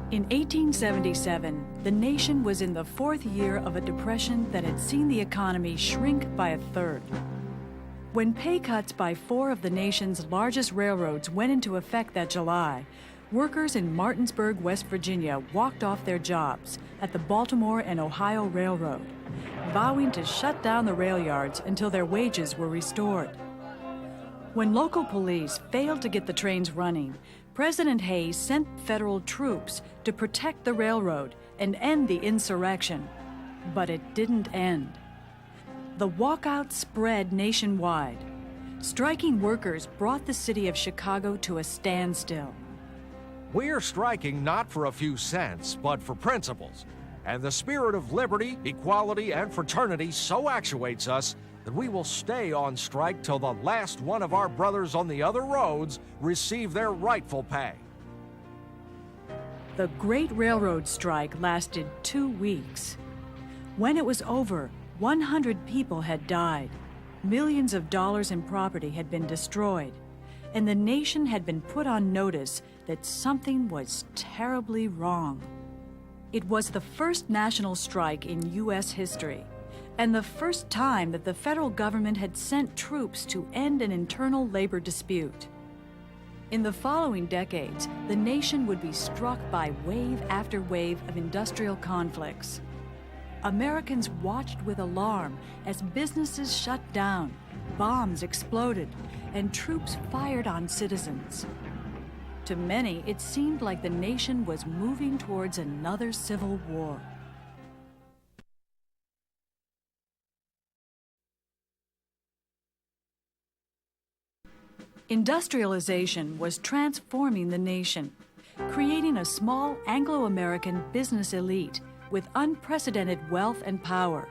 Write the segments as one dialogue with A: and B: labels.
A: In 1877, the nation was in the fourth year of a depression that had seen the economy shrink by a third. When pay cuts by 4 of the nation's largest railroads went into effect that July, workers in Martinsburg, West Virginia walked off their jobs at the Baltimore and Ohio Railroad, vowing to shut down the rail yards until their wages were restored. When local police failed to get the trains running, President Hayes sent federal troops to protect the railroad and end the insurrection. But it didn't end. The walkout spread nationwide. Striking workers brought the city of Chicago to a standstill.
B: We're striking not for a few cents, but for principles. And the spirit of liberty, equality, and fraternity so actuates us that we will stay on strike till the last one of our brothers on the other roads receive their rightful pay.
A: The Great Railroad Strike lasted 2 weeks. When it was over, 100 people had died, millions of dollars in property had been destroyed, and the nation had been put on notice that something was terribly wrong. It was the first national strike in U.S. history, and the first time that the federal government had sent troops to end an internal labor dispute. In the following decades, the nation would be struck by wave after wave of industrial conflicts. Americans watched with alarm as businesses shut down, bombs exploded, and troops fired on citizens. To many, it seemed like the nation was moving towards another civil war. Industrialization was transforming the nation, creating a small Anglo-American business elite with unprecedented wealth and power,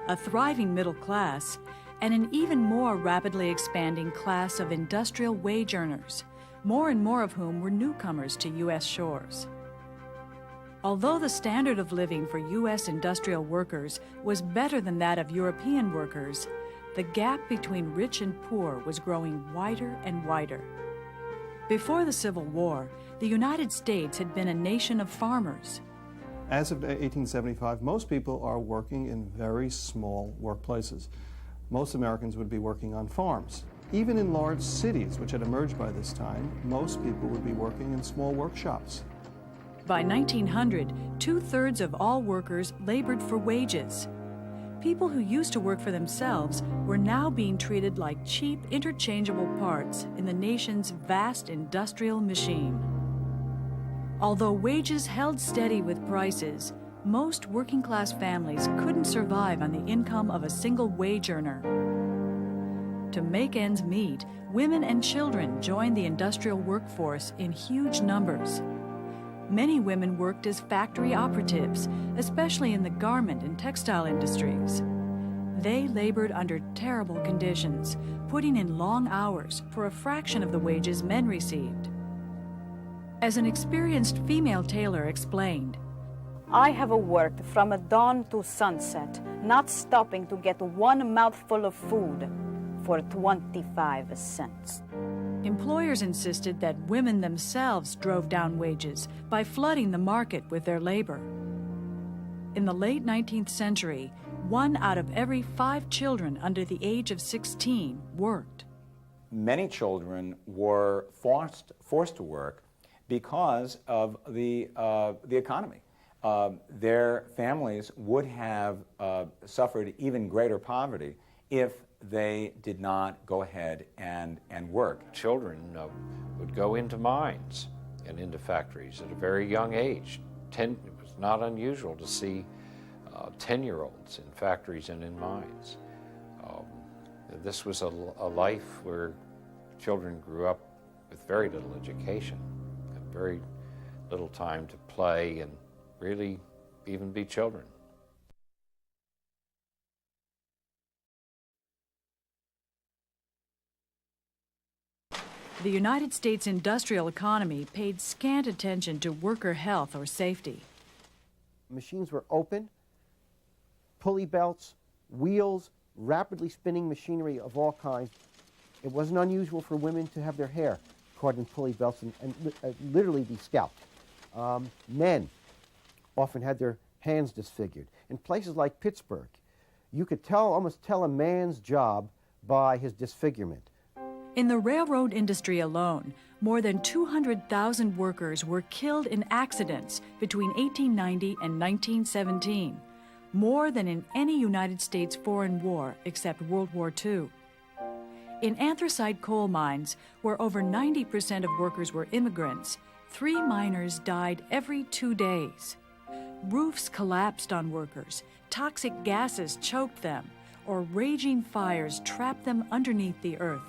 A: a thriving middle class, and an even more rapidly expanding class of industrial wage earners, more and more of whom were newcomers to U.S. shores. Although the standard of living for U.S. industrial workers was better than that of European workers, the gap between rich and poor was growing wider and wider. Before the Civil War, the United States had been a nation of farmers.
C: As of 1875, most people are working in very small workplaces. Most Americans would be working on farms. Even in large cities, which had emerged by this time, most people would be working in small workshops.
A: By 1900, 2/3 of all workers labored for wages. People who used to work for themselves were now being treated like cheap, interchangeable parts in the nation's vast industrial machine. Although wages held steady with prices, most working-class families couldn't survive on the income of a single wage earner. To make ends meet, women and children joined the industrial workforce in huge numbers. Many women worked as factory operatives, especially in the garment and textile industries. They labored under terrible conditions, putting in long hours for a fraction of the wages men received. As an experienced female tailor explained,
D: I have worked from dawn to sunset, not stopping to get one mouthful of food for 25 cents.
A: Employers insisted that women themselves drove down wages by flooding the market with their labor. In the late 19th century, 1 out of every 5 children under the age of 16 worked.
E: Many children were forced to work because of the economy. Their families would have suffered even greater poverty if they did not go ahead and work.
F: Children would go into mines and into factories at a very young age. It was not unusual to see 10-year-olds in factories and in mines. This was a life where children grew up with very little education and very little time to play and really even be children.
A: The United States industrial economy paid scant attention to worker health or safety.
G: Machines were open, pulley belts, wheels, rapidly spinning machinery of all kinds. It wasn't unusual for women to have their hair caught in pulley belts and literally be scalped. Men often had their hands disfigured. In places like Pittsburgh, you could almost tell a man's job by his disfigurement.
A: In the railroad industry alone, more than 200,000 workers were killed in accidents between 1890 and 1917, more than in any United States foreign war except World War II. In anthracite coal mines, where over 90% of workers were immigrants, 3 miners died every 2 days. Roofs collapsed on workers, toxic gases choked them, or raging fires trapped them underneath the earth.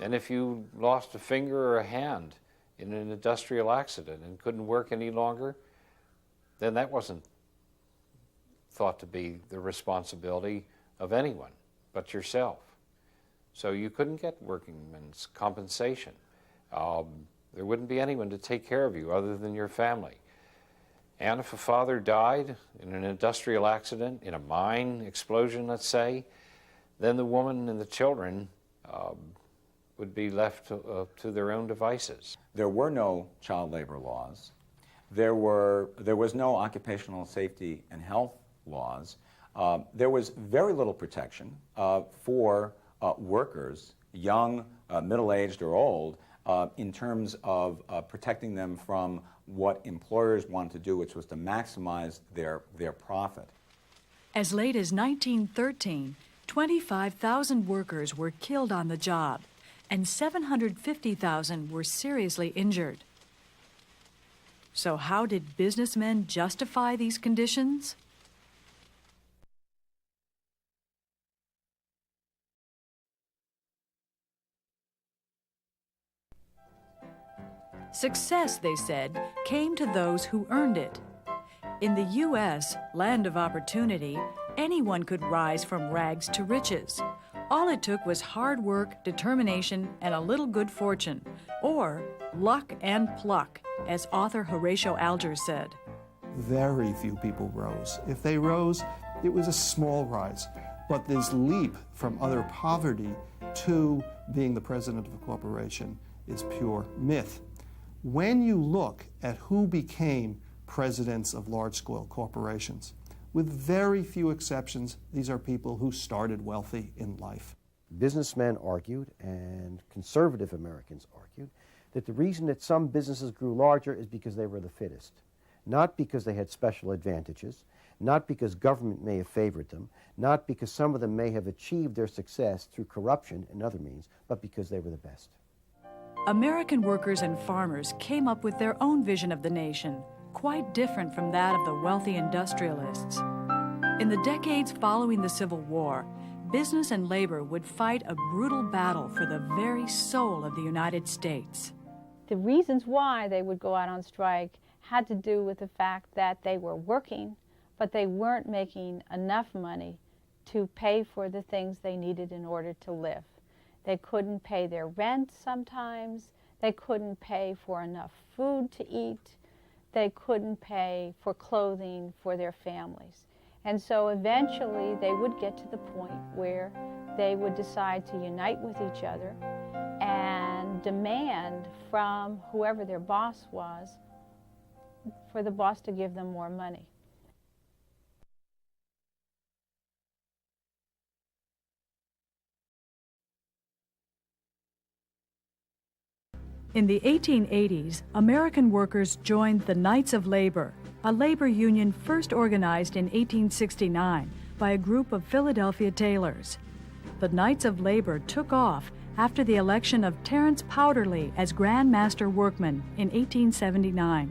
F: And if you lost a finger or a hand in an industrial accident and couldn't work any longer, then that wasn't thought to be the responsibility of anyone but yourself. So you couldn't get workingmen's compensation. There wouldn't be anyone to take care of you other than your family. And if a father died in an industrial accident, in a mine explosion, let's say, then the woman and the children would be left to their own devices.
E: There were no child labor laws. There was no occupational safety and health laws. There was very little protection for workers, young, middle-aged, or old, in terms of protecting them from what employers wanted to do, which was to maximize their profit.
A: As late as 1913, 25,000 workers were killed on the job, and 750,000 were seriously injured. So how did businessmen justify these conditions? Success, they said, came to those who earned it. In the U.S., land of opportunity, anyone could rise from rags to riches. All it took was hard work, determination, and a little good fortune, or luck and pluck, as author Horatio Alger said.
C: Very few people rose. If they rose, it was a small rise. But this leap from utter poverty to being the president of a corporation is pure myth. When you look at who became presidents of large-scale corporations, with very few exceptions, these are people who started wealthy in life.
G: Businessmen argued, and conservative Americans argued, that the reason that some businesses grew larger is because they were the fittest, not because they had special advantages, not because government may have favored them, not because some of them may have achieved their success through corruption and other means, but because they were the best.
A: American workers and farmers came up with their own vision of the nation, quite different from that of the wealthy industrialists. In the decades following the Civil War, business and labor would fight a brutal battle for the very soul of the United States.
H: The reasons why they would go out on strike had to do with the fact that they were working, but they weren't making enough money to pay for the things they needed in order to live. They couldn't pay their rent sometimes. They couldn't pay for enough food to eat. They couldn't pay for clothing for their families. And so eventually they would get to the point where they would decide to unite with each other and demand from whoever their boss was for the boss to give them more money.
A: In the 1880s, American workers joined the Knights of Labor, a labor union first organized in 1869 by a group of Philadelphia tailors. The Knights of Labor took off after the election of Terence Powderly as Grand Master Workman in 1879.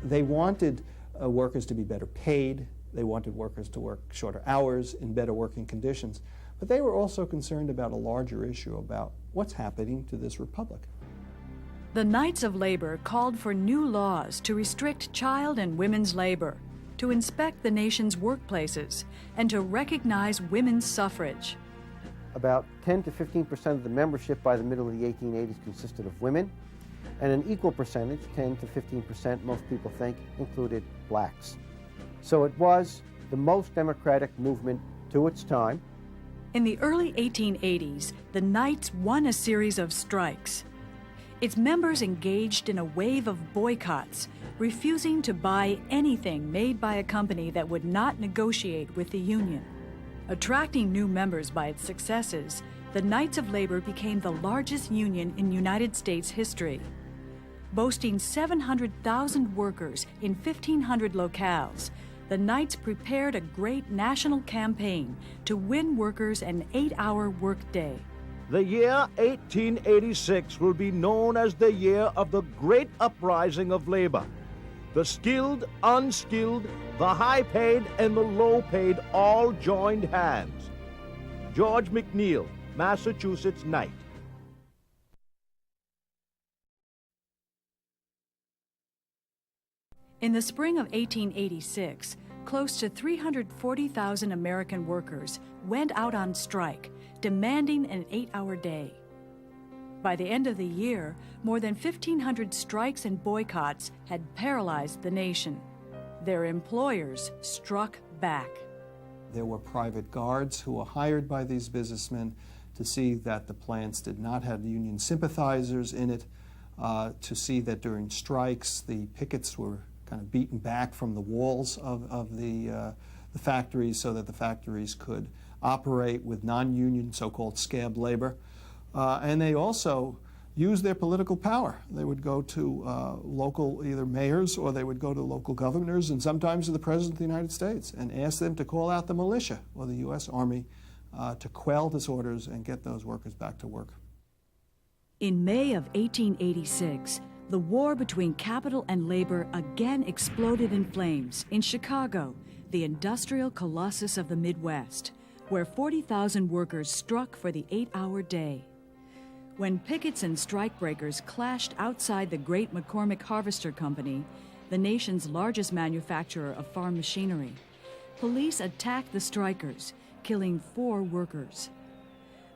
C: They wanted workers to be better paid. They wanted workers to work shorter hours in better working conditions. But they were also concerned about a larger issue about what's happening to this republic.
A: The Knights of Labor called for new laws to restrict child and women's labor, to inspect the nation's workplaces, and to recognize women's suffrage.
G: About 10 to 15% of the membership by the middle of the 1880s consisted of women, and an equal percentage, 10 to 15%, most people think, included blacks. So it was the most democratic movement to its time.
A: In the early 1880s, the Knights won a series of strikes. Its members engaged in a wave of boycotts, refusing to buy anything made by a company that would not negotiate with the union. Attracting new members by its successes, the Knights of Labor became the largest union in United States history. Boasting 700,000 workers in 1,500 locales, the Knights prepared a great national campaign to win workers an 8-hour workday.
I: The year 1886 will be known as the year of the great uprising of labor. The skilled, unskilled, the high-paid, and the low-paid all joined hands. George McNeil, Massachusetts Knight.
A: In the spring of 1886, close to 340,000 American workers went out on strike, demanding an 8-hour day. By the end of the year, more than 1,500 strikes and boycotts had paralyzed the nation. Their employers struck back.
C: There were private guards who were hired by these businessmen to see that the plants did not have union sympathizers in it, to see that during strikes the pickets were kind of beaten back from the walls of the factories so that the factories could operate with non-union, so-called scab labor. And they also used their political power. They would go to local either mayors or they would go to local governors and sometimes to the President of the United States and ask them to call out the militia or the U.S. Army to quell disorders and get those workers back to work.
A: In May of 1886, the war between capital and labor again exploded in flames in Chicago, the industrial colossus of the Midwest, where 40,000 workers struck for the 8-hour day. When pickets and strikebreakers clashed outside the great McCormick Harvester Company, the nation's largest manufacturer of farm machinery, police attacked the strikers, killing 4 workers.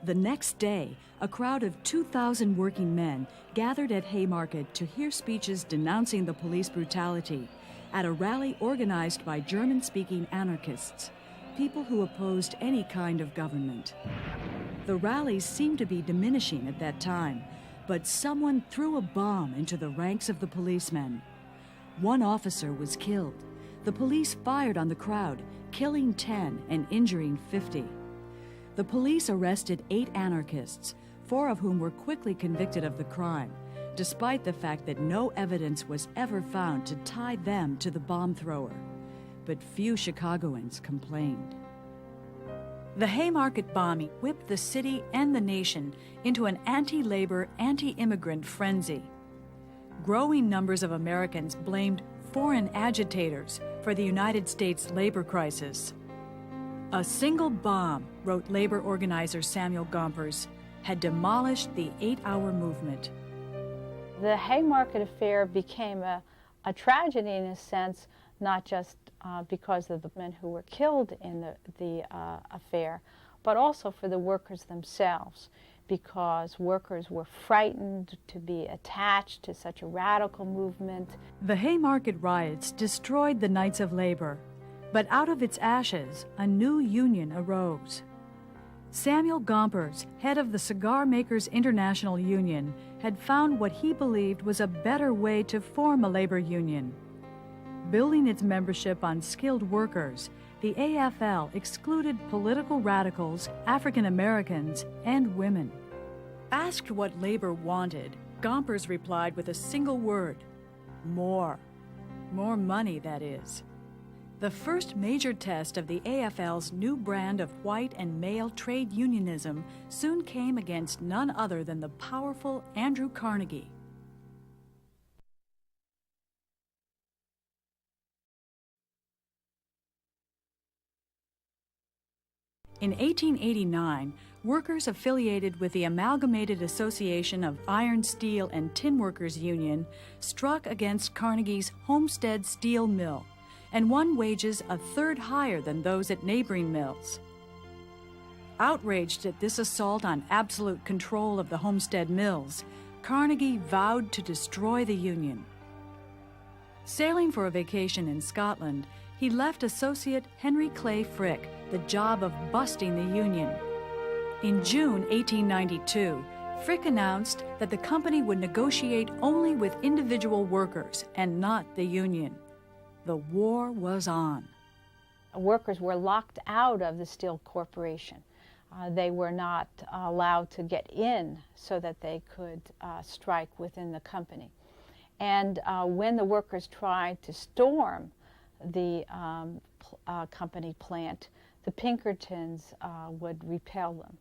A: The next day, a crowd of 2,000 working men gathered at Haymarket to hear speeches denouncing the police brutality at a rally organized by German-speaking anarchists, people who opposed any kind of government. The rallies seemed to be diminishing at that time, but someone threw a bomb into the ranks of the policemen. One officer was killed. The police fired on the crowd, killing 10 and injuring 50. The police arrested 8 anarchists, 4 of whom were quickly convicted of the crime, despite the fact that no evidence was ever found to tie them to the bomb thrower. But few Chicagoans complained. The Haymarket bombing whipped the city and the nation into an anti-labor, anti-immigrant frenzy. Growing numbers of Americans blamed foreign agitators for the United States labor crisis. A single bomb, wrote labor organizer Samuel Gompers, had demolished the 8-hour movement.
H: The Haymarket affair became a tragedy in a sense, not just because of the men who were killed in the affair, but also for the workers themselves, because workers were frightened to be attached to such a radical movement.
A: The Haymarket riots destroyed the Knights of Labor, but out of its ashes, a new union arose. Samuel Gompers, head of the Cigar Makers International Union, had found what he believed was a better way to form a labor union. Building its membership on skilled workers, the AFL excluded political radicals, African Americans, and women. Asked what labor wanted, Gompers replied with a single word: more. More money, that is. The first major test of the AFL's new brand of white and male trade unionism soon came against none other than the powerful Andrew Carnegie. In 1889, workers affiliated with the Amalgamated Association of Iron, Steel, and Tin Workers Union struck against Carnegie's Homestead Steel Mill and won wages a third higher than those at neighboring mills. Outraged at this assault on absolute control of the Homestead mills, Carnegie vowed to destroy the union. Sailing for a vacation in Scotland, he left associate Henry Clay Frick the job of busting the union. In June 1892, Frick announced that the company would negotiate only with individual workers and not the union. The war was on.
H: Workers were locked out of the Steel Corporation. They were not allowed to get in so that they could strike within the company. And when the workers tried to storm the company plant, the Pinkertons would repel them.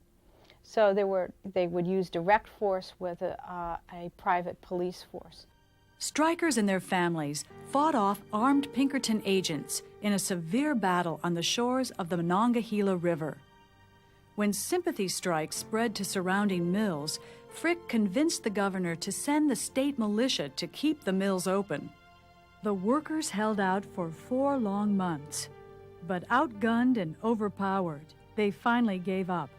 H: So they would use direct force with a private police force.
A: Strikers and their families fought off armed Pinkerton agents in a severe battle on the shores of the Monongahela River. When sympathy strikes spread to surrounding mills, Frick convinced the governor to send the state militia to keep the mills open. The workers held out for 4 long months, but outgunned and overpowered, they finally gave up.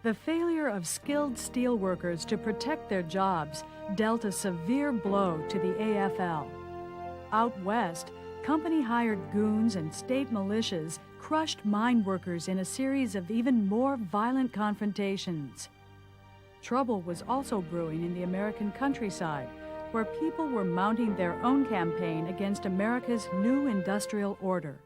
A: The failure of skilled steel workers to protect their jobs dealt a severe blow to the AFL. Out west, company-hired goons and state militias crushed mine workers in a series of even more violent confrontations. Trouble was also brewing in the American countryside, where people were mounting their own campaign against America's new industrial order.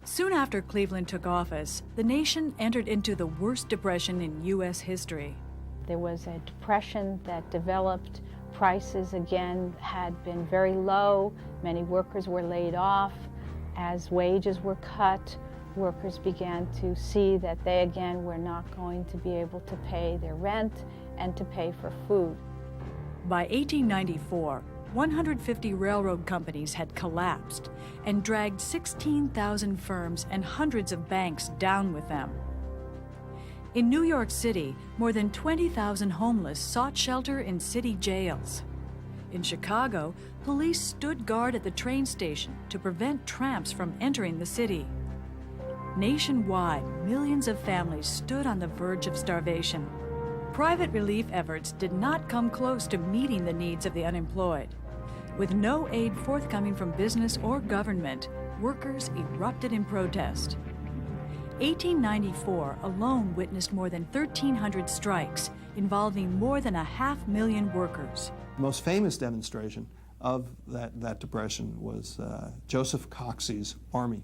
A: Soon after Cleveland took office, the nation entered into the worst depression in U.S. history.
H: There was a depression that developed. Prices again had been very low. Many workers were laid off. As wages were cut, workers began to see that they again were not going to be able to pay their rent and to pay for food.
A: By 1894, 150 railroad companies had collapsed and dragged 16,000 firms and hundreds of banks down with them. In New York City, more than 20,000 homeless sought shelter in city jails. In Chicago, police stood guard at the train station to prevent tramps from entering the city. Nationwide, millions of families stood on the verge of starvation. Private relief efforts did not come close to meeting the needs of the unemployed. With no aid forthcoming from business or government, workers erupted in protest. 1894 alone witnessed more than 1,300 strikes involving more than 500,000 workers.
C: The most famous demonstration of that depression was Joseph Coxey's army.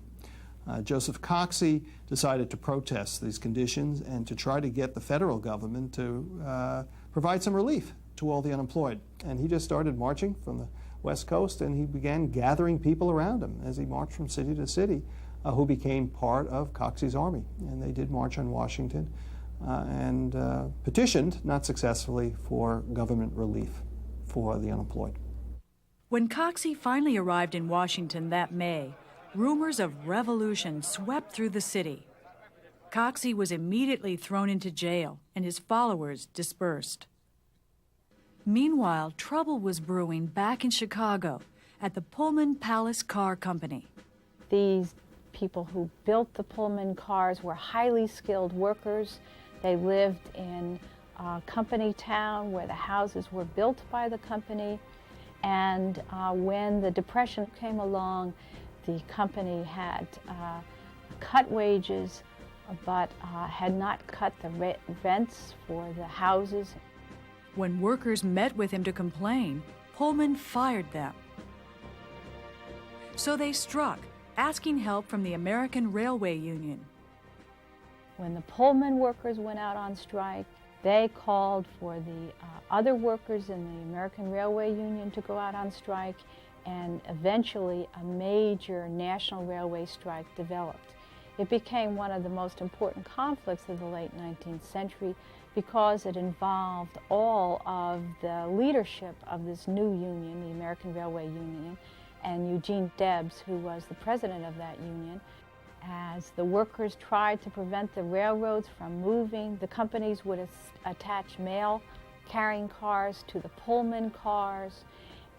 C: Joseph Coxey decided to protest these conditions and to try to get the federal government to provide some relief to all the unemployed. And he just started marching from the West Coast, and he began gathering people around him as he marched from city to city who became part of Coxey's army. And they did march on Washington and petitioned, not successfully, for government relief for the unemployed.
A: When Coxey finally arrived in Washington that May, rumors of revolution swept through the city. Coxey was immediately thrown into jail, and his followers dispersed. Meanwhile, trouble was brewing back in Chicago at the Pullman Palace Car Company.
H: These people who built the Pullman cars were highly skilled workers. They lived in company town where the houses were built by the company. And when the Depression came along, the company had cut wages, but had not cut the rents for the houses.
A: When workers met with him to complain, Pullman fired them. So they struck, asking help from the American Railway Union.
H: When the Pullman workers went out on strike, they called for the other workers in the American Railway Union to go out on strike, and eventually a major national railway strike developed. It became one of the most important conflicts of the late 19th century because it involved all of the leadership of this new union, the American Railway Union, and Eugene Debs, who was the president of that union. As the workers tried to prevent the railroads from moving, the companies would attach mail carrying cars to the Pullman cars,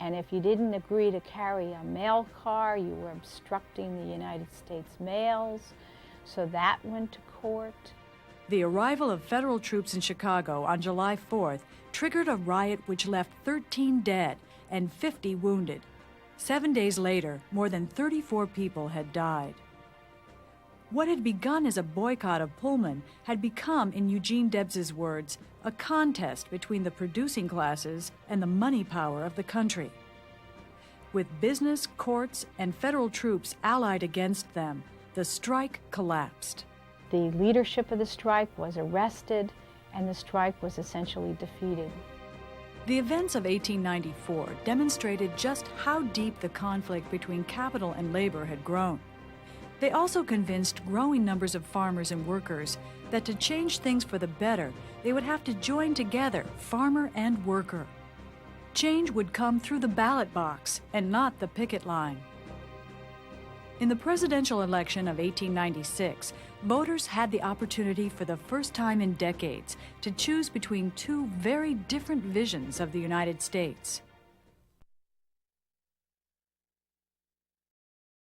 H: and if you didn't agree to carry a mail car, you were obstructing the United States mails, so that went to court.
A: The arrival of federal troops in Chicago on July 4th triggered a riot which left 13 dead and 50 wounded. 7 days later, more than 34 people had died. What had begun as a boycott of Pullman had become, in Eugene Debs's words, a contest between the producing classes and the money power of the country. With business, courts, and federal troops allied against them, the strike collapsed.
H: The leadership of the strike was arrested, and the strike was essentially defeated.
A: The events of 1894 demonstrated just how deep the conflict between capital and labor had grown. They also convinced growing numbers of farmers and workers that to change things for the better, they would have to join together, farmer and worker. Change would come through the ballot box and not the picket line. In the presidential election of 1896, voters had the opportunity for the first time in decades to choose between two very different visions of the United States.